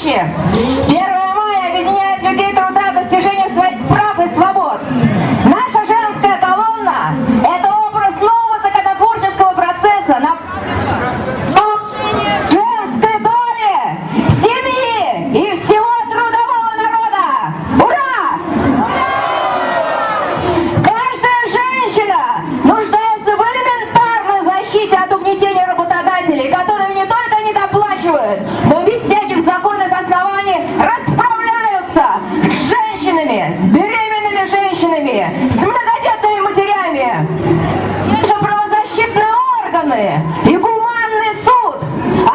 вещи. 1 мая объединяет людей труда в достижении своих прав и свобод. Наша женская колонна – это образ нового законотворческого процесса на женской доли, семьи и всего трудового народа. Ура! Каждая женщина нуждается в элементарной защите от угнетения работодателей, которые не только не доплачивают, но без всяких законных оснований расправляются с женщинами, с беременными женщинами, с многодетными матерями. Те же правозащитные органы и гуманный суд,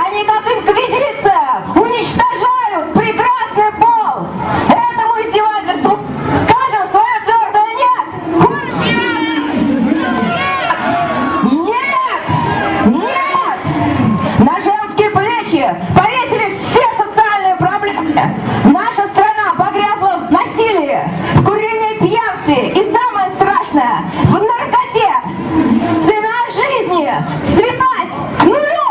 они как инквизиция уничтожают прекрасный пол. Этому издевательству скажем свое твердое нет. Нет! Нет! На женские плечи повесили все социальные проблемы. Наша страна погрязла в насилии, в курении, пьянстве и самое страшное – в наркоте. Цена жизни взлетать к нулю.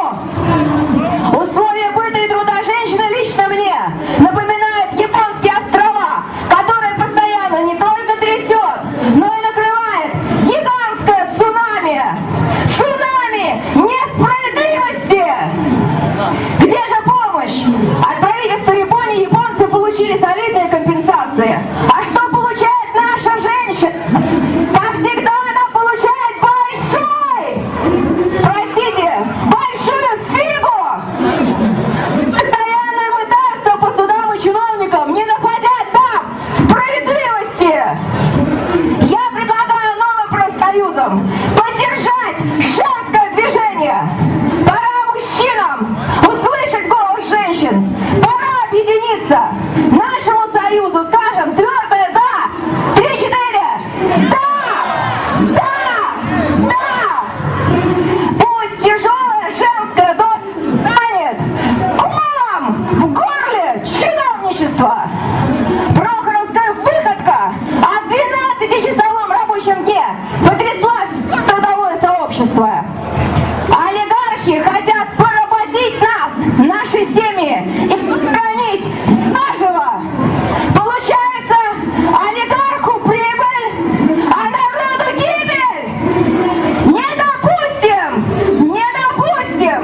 Условия быта и труда женщины лично мне напоминают японские острова, которые постоянно не только трясет, но и накрывает гигантское цунами. Цунами несправедливости. Где же помощь? От правительства Японии японцы получили солидные компенсации. А что получает наша женщина? Как всегда, она получает простите, большую фигу! Постоянное мытарство по судам и чиновникам не находя там справедливости. Я предлагаю новым профсоюзам поддержать женское движение. Пора мужчинам услышать голос женщин. Пора объединиться. Нашему союзу скажем твердое «да». 3-4. Да! Да! Да! Пусть тяжелая женская доля станет колом в горле чиновничества. Прохоровская выходка о 12-часовом рабочем дне потрясла все трудовое сообщество. Олигархи хотят поработить нас, наши семьи, и сохранить заживо. Получается, олигарху прибыль, а народу гибель. Не допустим! Не допустим!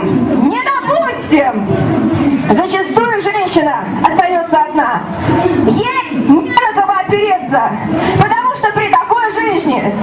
Не допустим! Зачастую женщина остается одна. Ей не на кого опереться, потому что при такой жизни